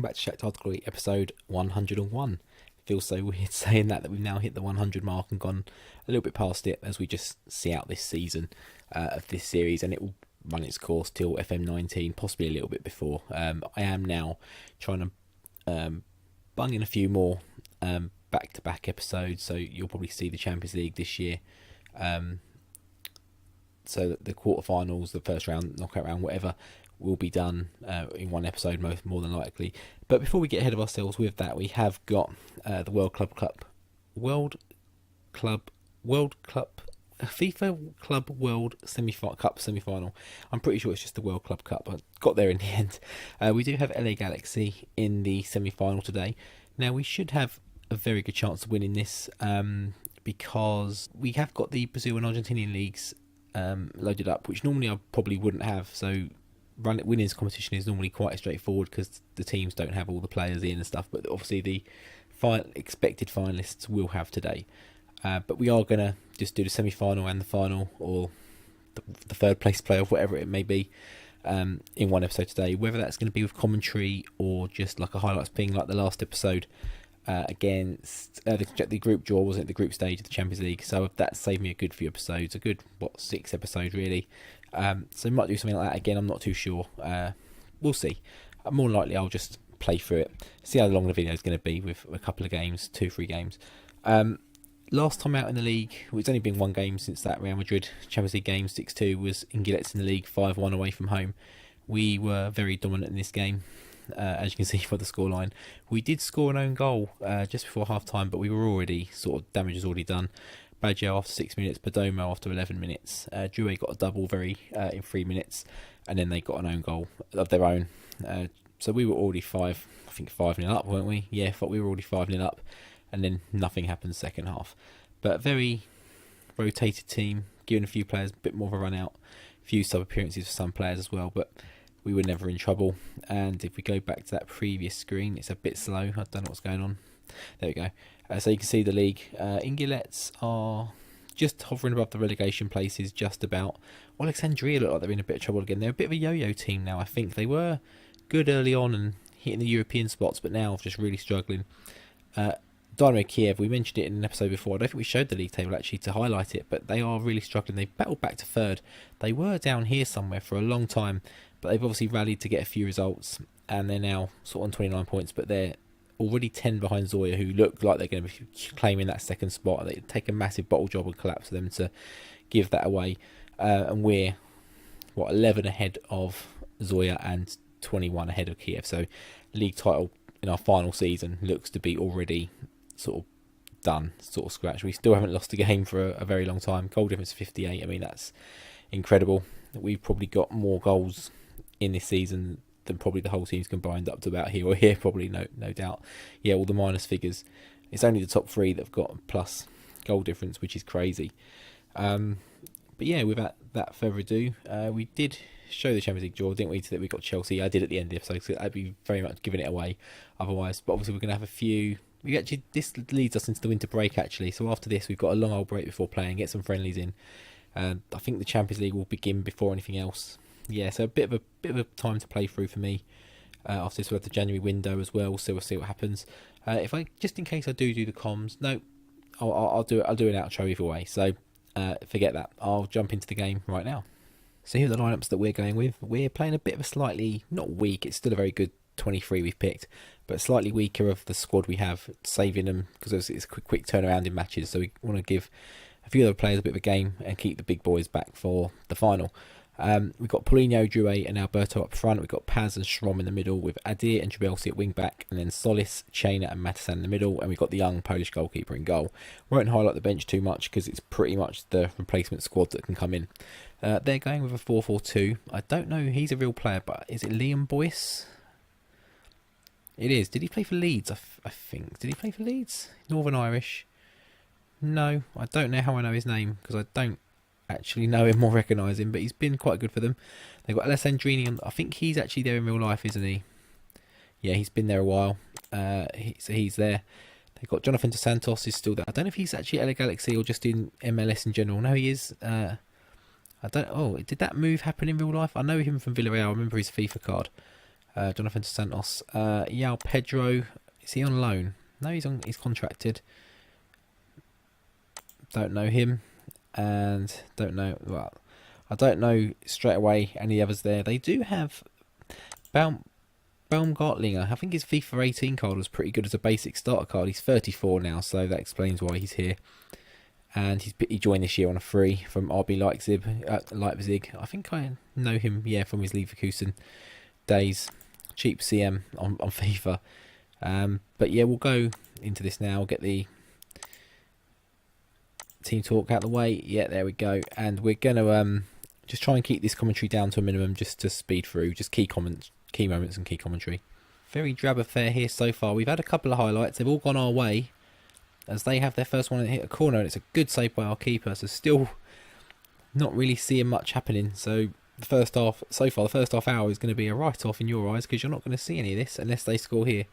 back to Shakhtar Donetsk episode 101. Feels so weird saying that we've now hit the 100 mark and gone a little bit past it as we just see out this season of this series, and it will run its course till FM19, possibly a little bit before. I am now trying to bung in a few more back-to-back episodes, so you'll probably see the Champions League this year. So the quarterfinals, the first round, knockout round, whatever, will be done in one episode, more than likely. But before we get ahead of ourselves with that, we have got the FIFA Club World Cup semi-final. I'm pretty sure it's just the World Club Cup. I got there in the end. We do have LA Galaxy in the semi-final today. Now we should have a very good chance of winning this because we have got the Brazil and Argentinian leagues loaded up, which normally I probably wouldn't have. So winning this competition is normally quite straightforward because the teams don't have all the players in and stuff. But obviously the expected finalists will have today. But we are going to just do the semi-final and the final, or the third place playoff, whatever it may be, in one episode today. Whether that's going to be with commentary or just like a highlights thing like the last episode against the group draw, wasn't it, the group stage of the Champions League. So that saved me a good few episodes, a good 6 episodes really. So might do something like that again, I'm not too sure. We'll see. More likely I'll just play through it, see how long the video is going to be with a couple of games, 2-3 games. Last time out in the league, it's only been one game since that Real Madrid Champions League game 6-2 was Ingilets in the league, 5-1 away from home. We were very dominant in this game, as you can see by the scoreline. We did score an own goal just before half time, but we were already damage was already done. Baggio after 6 minutes, Perdomo after 11 minutes. Drouet got a double in 3 minutes, and then they got an own goal of their own. So we were already 5-0 up, weren't we? Yeah, we were already 5-0 up. And then nothing happened second half. But very rotated team, giving a few players a bit more of a run out, a few sub appearances for some players as well, but we were never in trouble. And if we go back to that previous screen, it's a bit slow, I don't know what's going on. There we go. So you can see the league. Ingilets are just hovering above the relegation places, just about. Alexandria look like they're in a bit of trouble again. They're a bit of a yo-yo team now, I think. They were good early on and hitting the European spots, but now just really struggling. Dynamo Kiev, we mentioned it in an episode before. I don't think we showed the league table actually to highlight it, but they are really struggling. They've battled back to third. They were down here somewhere for a long time, but they've obviously rallied to get a few results, and they're now sort of on 29 points, but they're already 10 behind Zoya, who look like they're going to be claiming that second spot. They take a massive bottle job and collapse for them to give that away. And we're 11 ahead of Zoya and 21 ahead of Kiev. So league title in our final season looks to be already sort of done, sort of scratch. We still haven't lost a game for a very long time. Goal difference 58. I mean, that's incredible. We've probably got more goals in this season than probably the whole team's combined up to about here or here, probably, no doubt. Yeah, all the minus figures. It's only the top 3 that have got plus goal difference, which is crazy. But yeah, without that further ado, we did show the Champions League draw, didn't we, that we got Chelsea. I did at the end of the episode, so I'd be very much giving it away otherwise. But obviously we're going to have a few. This leads us into the winter break actually. So after this, we've got a long old break before playing, get some friendlies in. I think the Champions League will begin before anything else. Yeah, so a bit of a time to play through for me. After this, we'll have the January window as well, so we'll see what happens. If I just in case I do the comms, no, I'll do an outro either way. So forget that. I'll jump into the game right now. So here are the lineups that we're going with. We're playing a bit of a slightly not weak. It's still a very good 23 we've picked, but slightly weaker of the squad we have, saving them because it's a quick turnaround in matches. So we want to give a few other players a bit of a game and keep the big boys back for the final. We've got Paulinho, Drouet and Alberto up front. We've got Paz and Schrom in the middle with Adir and Trabelsi at wing back, and then Solis, Chainer and Matasan in the middle, and we've got the young Polish goalkeeper in goal. Won't highlight the bench too much because it's pretty much the replacement squad that can come in. They're going with a 4-4-2. I don't know, he's a real player, but is it Liam Boyce? It is. Did he play for Leeds? I think. Did he play for Leeds? Northern Irish? No, I don't know how I know his name because I don't actually know him or recognise him, but he's been quite good for them. They've got Alessandrini, and I think he's actually there in real life, isn't he? Yeah, he's been there a while. So he's there. They've got Jonathan Dos Santos is still there. I don't know if he's actually at LA Galaxy or just in MLS in general. No, he is. I don't. Oh, did that move happen in real life? I know him from Villarreal. I remember his FIFA card. Jonathan Santos. Yao Pedro, is he on loan? No, he's contracted. Don't know him, and don't know. Well, I don't know straight away any others there. They do have Baumgartlinger. I think his FIFA 18 card was pretty good as a basic starter card. He's 34 now, so that explains why he's here. And he joined this year on a free from RB Leipzig. I think I know him, yeah, from his Leverkusen days. Cheap CM on FIFA. But yeah, we'll go into this now. Get the team talk out of the way. Yeah, there we go. And we're going to just try and keep this commentary down to a minimum, just to speed through. Just key moments and key commentary. Very drab affair here so far. We've had a couple of highlights. They've all gone our way, as they have their first one and hit a corner, and it's a good save by our keeper. So still not really seeing much happening. So the first half hour is going to be a write-off in your eyes, because you're not going to see any of this unless they score here,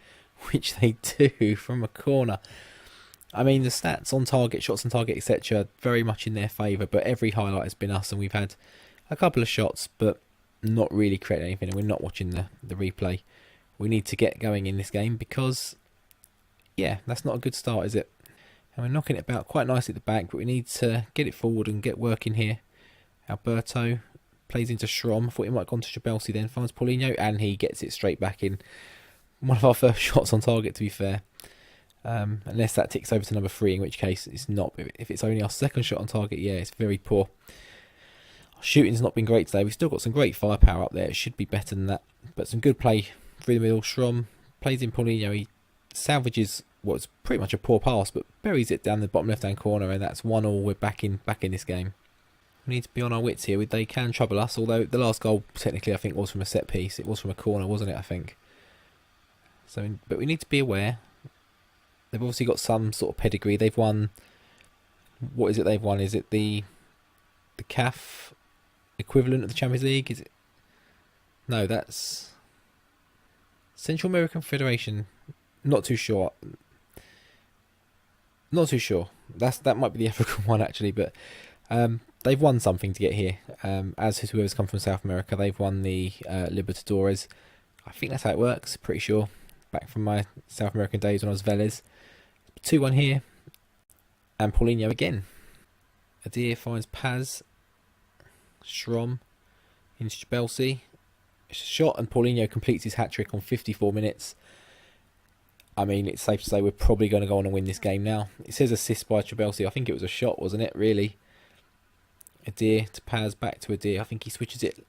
which they do from a corner. I mean, the stats on target, shots on target, etc., very much in their favour, but every highlight has been us, and we've had a couple of shots, but not really creating anything, and we're not watching the replay. We need to get going in this game, because, yeah, that's not a good start, is it? And we're knocking it about quite nicely at the back, but we need to get it forward and get working here. Alberto plays into Schrom. Thought he might have gone to Chebelsi then. Finds Paulinho, and he gets it straight back in. One of our first shots on target, to be fair. Unless that ticks over to number 3, in which case it's not. If it's only our second shot on target, yeah, it's very poor. Our shooting's not been great today. We've still got some great firepower up there. It should be better than that. But some good play through the middle. Schrom plays in Paulinho. He salvages what's pretty much a poor pass, but buries it down the bottom left-hand corner, and that's 1-1. We're back in this game. We need to be on our wits here. They can trouble us, although the last goal, technically, I think, was from a set piece. It was from a corner, wasn't it, I think? So, but we need to be aware. They've obviously got some sort of pedigree. They've won... What is it they've won? Is it the CAF equivalent of the Champions League? Is it? No, that's Central American Federation. Not too sure. That might be the African one, actually, but they've won something to get here. As whoever's come from South America, they've won the Libertadores. I think that's how it works. Pretty sure. Back from my South American days when I was Vélez. 2-1 here. And Paulinho again. Adir finds Paz. Schrom into Chebelsi. Shot, and Paulinho completes his hat-trick on 54 minutes. I mean, it's safe to say we're probably going to go on and win this game now. It says assist by Chebelsi. I think it was a shot, wasn't it, really? Adir to Paz, back to Adir. I think he switches it.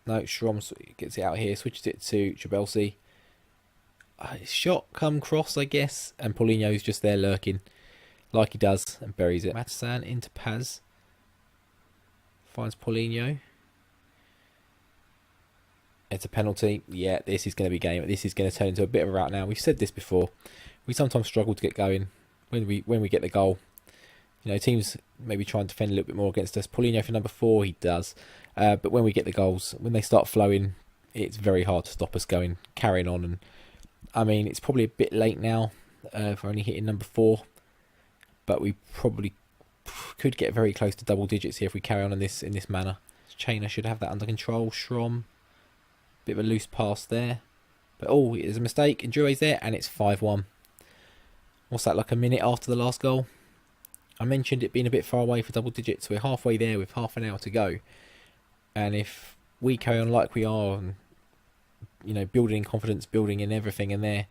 No, Schrom gets it out here, switches it to Chebelsi. Shot come cross, I guess, and Paulinho's just there lurking like he does and buries it. Matasan into Paz. Finds Paulinho. It's a penalty. Yeah, this is going to be game. This is going to turn into a bit of a rout now. We've said this before. We sometimes struggle to get going when we get the goal. You know, teams maybe try and defend a little bit more against us. Paulinho for number 4, he does. But when we get the goals, when they start flowing, it's very hard to stop us carrying on. And I mean, it's probably a bit late now for only hitting number 4. But we probably could get very close to double digits here if we carry on in this manner. Chainer should have that under control. Schrom. Bit of a loose pass there. But there's a mistake. Endure's there, and it's 5-1. What's that, like a minute after the last goal? I mentioned it being a bit far away for double digits. We're halfway there with half an hour to go. And if we carry on like we are, and you know, building in confidence, building in everything, and they're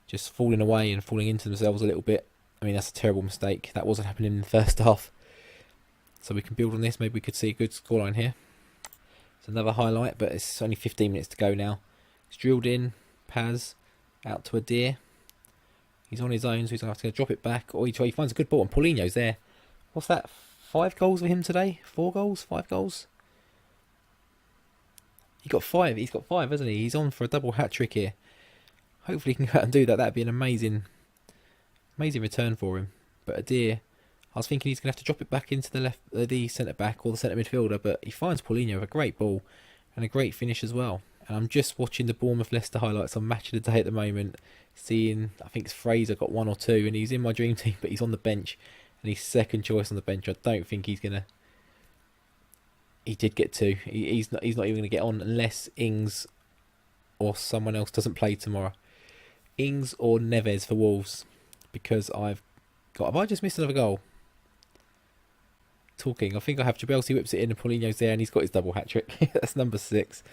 just falling away and falling into themselves a little bit, I mean, that's a terrible mistake. That wasn't happening in the first half. So we can build on this. Maybe we could see a good scoreline here. It's another highlight, but it's only 15 minutes to go now. It's drilled in. Paz out to Adir. He's on his own, so he's going to have to drop it back. Or he finds a good ball, and Paulinho's there. What's that? 5 goals for him today? 4 goals? 5 goals? He's got 5, hasn't he? He's on for a double hat-trick here. Hopefully he can go out and do that. That'd be an amazing return for him. But Adir, I was thinking he's going to have to drop it back into the centre-back or the centre midfielder, but he finds Paulinho with a great ball and a great finish as well. And I'm just watching the Bournemouth-Leicester highlights on Match of the Day at the moment, seeing, I think it's Fraser got 1 or 2, and he's in my dream team, but he's on the bench, and he's second choice on the bench. I don't think he's going to... He did get 2. He's not even going to get on unless Ings or someone else doesn't play tomorrow. Ings or Neves for Wolves, because have I just missed another goal? I think I have. Chelsea whips it in and Paulinho's there and he's got his double hat-trick. That's number 6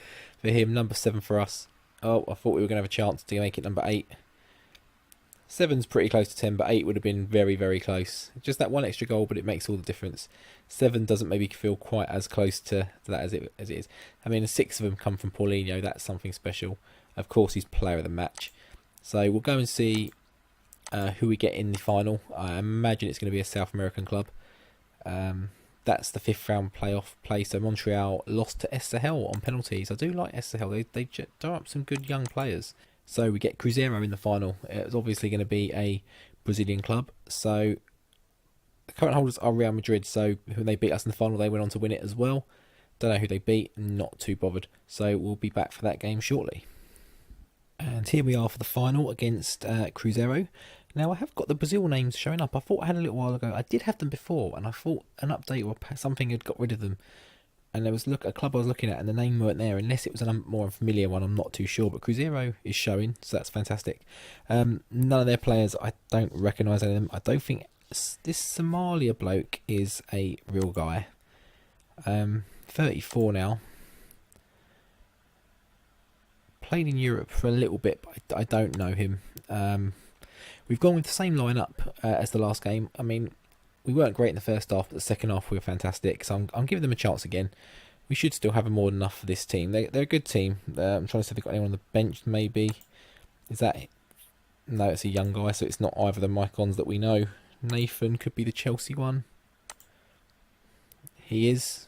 for him, number 7 for us. Oh, I thought we were going to have a chance to make it number 8. 7's pretty close to 10, but 8 would have been very, very close. Just that one extra goal, but it makes all the difference. 7 doesn't maybe feel quite as close to that as it is. I mean, 6 of them come from Paulinho. That's something special. Of course, he's player of the match. So we'll go and see who we get in the final. I imagine it's going to be a South American club. That's the 5th round playoff play. So Montreal lost to Sahel on penalties. I do like Sahel. They throw up some good young players. So we get Cruzeiro in the final. It's obviously going to be a Brazilian club. So the current holders are Real Madrid. So when they beat us in the final, they went on to win it as well. Don't know who they beat. Not too bothered. So we'll be back for that game shortly. And here we are for the final against Cruzeiro. Now, I have got the Brazil names showing up. I thought I had a little while ago. I did have them before, and I thought an update or something had got rid of them. And there was a club I was looking at, and the name weren't there, unless it was a more unfamiliar one. I'm not too sure. But Cruzeiro is showing, so that's fantastic. None of their players, I don't recognise any of them. I don't think this Somalia bloke is a real guy. 34 now. Played in Europe for a little bit, but I don't know him. We've gone with the same lineup as the last game. I mean, we weren't great in the first half, but the second half we were fantastic. So I'm giving them a chance again. We should still have more than enough for this team. They're a good team. I'm trying to see if they've got anyone on the bench, maybe. Is that... No, it's a young guy, so it's not either of the icons that we know. Nathan could be the Chelsea one. He is.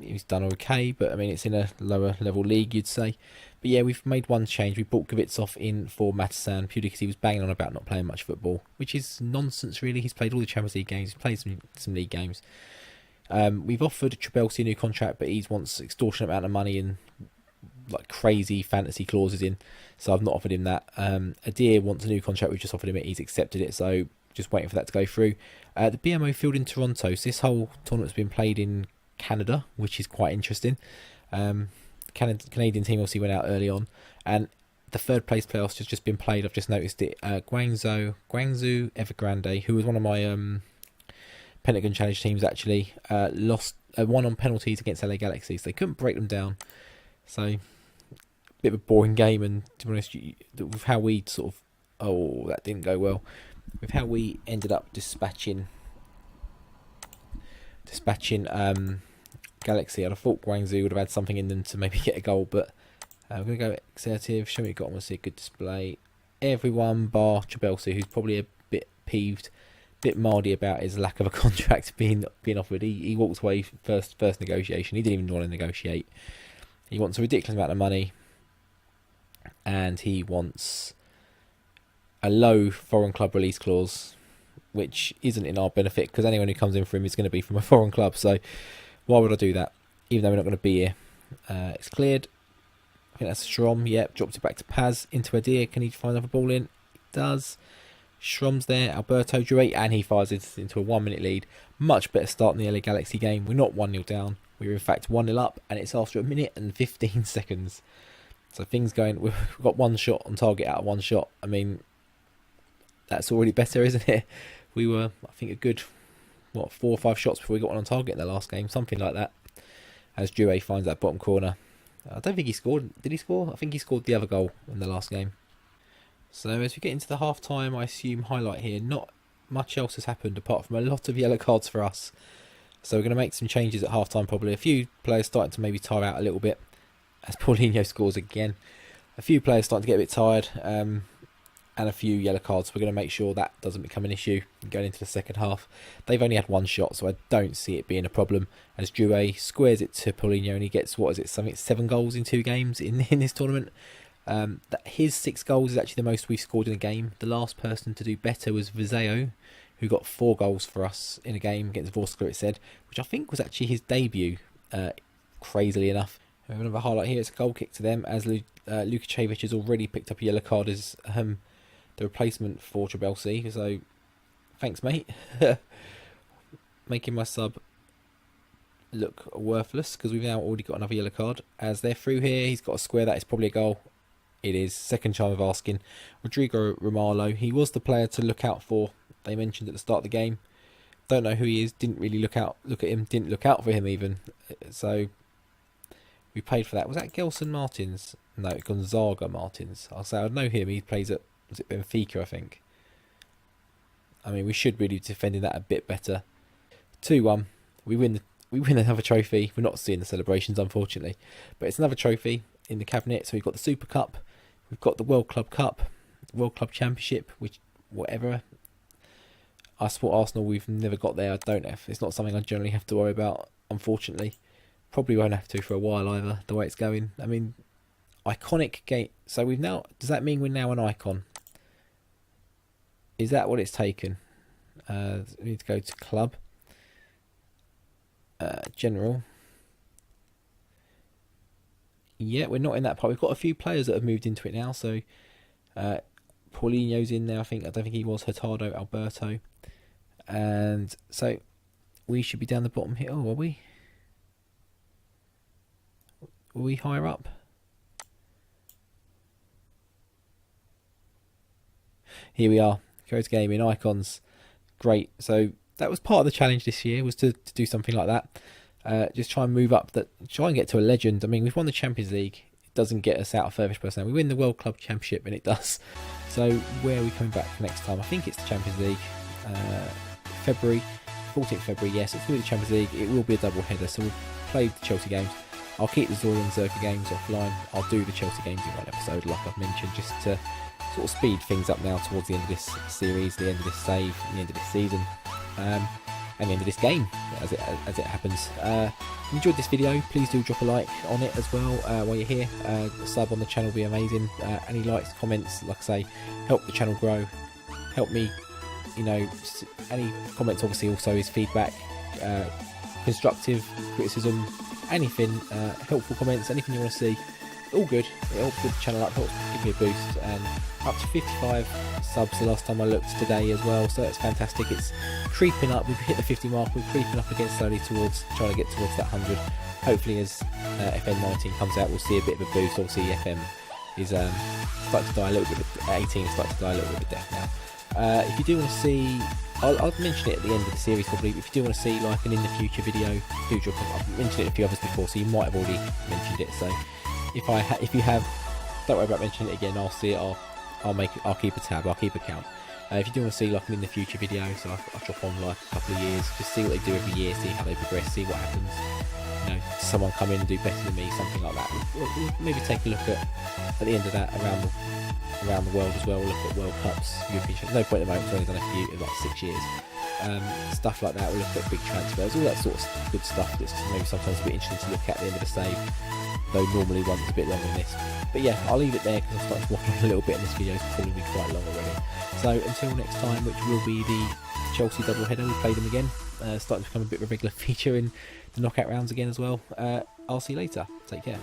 He's done okay, but I mean, it's in a lower level league, you'd say. But yeah, we've made one change. We brought Kvitsov in for Matasan purely because he was banging on about not playing much football, which is nonsense, really. He's played all the Champions League games. He's played some league games. We've offered Trabelsi a new contract, but he wants extortionate amount of money and like crazy fantasy clauses in, so I've not offered him that. Adir wants a new contract. We've just offered him it. He's accepted it, so just waiting for that to go through. The BMO field in Toronto. So this whole tournament's been played in Canada, which is quite interesting. Canadian team obviously went out early on, and the third place playoffs has just been played. I've just noticed it. Guangzhou Evergrande, who was one of my Pentagon Challenge teams, actually lost won on penalties against LA Galaxy, so they couldn't break them down. So bit of a boring game, and to be honest, with how we sort of that didn't go well. With how we ended up dispatching Galaxy, I'd have thought Guangzhou would have had something in them to maybe get a goal, but we're going to go assertive. Show me what you got. I want to see a good display. Everyone bar Trabelsi, who's probably a bit peeved, a bit maldy about his lack of a contract being offered. He walked away first negotiation. He didn't even want to negotiate. He wants a ridiculous amount of money, and he wants a low foreign club release clause, which isn't in our benefit because anyone who comes in for him is going to be from a foreign club. So why would I do that? Even though we're not going to be here. It's cleared. I think that's Strom. Yep, dropped it back to Paz into Adir. Can he find another ball in? He does. Strom's there. Alberto Duarte, and he fires it into a 1 minute lead. Much better start in the LA Galaxy game. We're not 1-0 down. We're in fact 1-0 up, and it's after 1 minute and 15 seconds. So things going. We've got one shot on target out of one shot. I mean, that's already better, isn't it? We were, I think, a good 4 or 5 shots before we got one on target in the last game, something like that. As Duarte finds that bottom corner. I don't think he scored. Did he score? I think he scored the other goal in the last game. So as we get into the half-time, I assume highlight here, not much else has happened apart from a lot of yellow cards for us. So we're going to make some changes at half-time probably. A few players starting to maybe tire out a little bit as Paulinho scores again. A few players starting to get a bit tired. And a few yellow cards. We're going to make sure that doesn't become an issue going into the second half. They've only had one shot, so I don't see it being a problem. As Duarte squares it to Paulinho, and he gets, 7 goals in 2 games in this tournament. His 6 goals is actually the most we've scored in a game. The last person to do better was Vizeo, who got 4 goals for us in a game against Vorskla, it said, which I think was actually his debut, crazily enough. Another highlight here, it's a goal kick to them, as Lukacevic has already picked up a yellow card as the replacement for Trabelsi, so thanks, mate. Making my sub look worthless because we've now already got another yellow card. As they're through here, he's got a square. That is probably a goal. It is. Second time of asking. Rodrigo Romalo. He was the player to look out for. They mentioned at the start of the game. Don't know who he is. Didn't really look at him. Didn't look out for him even. So we paid for that. Was that Gelson Martins? No, Gonzaga Martins. I'll say I know him. He plays at, was it Benfica, I think. I mean, we should really be defending that a bit better. 2-1. We win another trophy. We're not seeing the celebrations, unfortunately, but it's another trophy in the cabinet. So we've got the Super Cup, we've got the World Club Cup, World Club Championship, which whatever. I support Arsenal. We've never got there. I don't have. It's not something I generally have to worry about, unfortunately. Probably won't have to for a while either. The way it's going. I mean, iconic game. So we've now. Does that mean we're now an icon? Is that what it's taken? We need to go to club. General. Yeah, we're not in that part. We've got a few players that have moved into it now. So Paulinho's in there. I don't think he was. Hurtado, Alberto, and so we should be down the bottom here. Oh, are we? Are we higher up? Here we are. KIOTA Gaming icons. Great. So that was part of the challenge this year, was to do something like that. Just try and move up, try and get to a legend. I mean, we've won the Champions League. It doesn't get us out of furthest place now. We win the World Club Championship, and it does. So where are we coming back next time? I think it's the Champions League. February, 14th February. Yes, it's going to be the Champions League. It will be a double header. So we'll play the Chelsea games. I'll keep the Zora and Zerka games offline. I'll do the Chelsea games in one episode, like I've mentioned, just to sort of speed things up now towards the end of this series, the end of this save, the end of this season, and the end of this game, as it happens. If you enjoyed this video, please do drop a like on it as well while you're here. A sub on the channel would be amazing. Any likes, comments, like I say, help the channel grow. Help me, any comments obviously also is feedback, constructive criticism, anything, helpful comments, anything you want to see. All good. It helps with the channel up, helps give me a boost, and up to 55 subs the last time I looked today as well, so that's fantastic. It's creeping up. We've hit the 50 mark. We're creeping up again slowly towards trying to get towards that 100. Hopefully, as FM19 comes out, we'll see a bit of a boost. Obviously, FM is starting to die a little bit. 18 is starting to die a little bit of death now. If you do want to see, I'll mention it at the end of the series probably. If you do want to see like an in the future video, do drop. I've mentioned it a few others before, so you might have already mentioned it. So if you have, don't worry about mentioning it again. I'll see it. I'll keep a tab. I'll keep a count. If you do want to see like an in the future video, so I'll drop on like a couple of years, just see what they do every year, see how they progress, see what happens. Does someone come in and do better than me, something like that. We'll maybe take a look at the end of that around the world as well. We'll look at World Cups, European. No point at the moment. We've only done a few in like 6 years. Stuff like that. We'll look at big transfers, all that sort of good stuff that's maybe sometimes a bit interesting to look at the end of the save, though normally one's a bit longer than this. But yeah, I'll leave it there because I'm starting to waffle on a little bit, and this video is probably quite long already. So until next time, which will be the Chelsea double header, we play them again, starting to become a bit of a regular feature in the knockout rounds again as well. I'll see you later. Take care.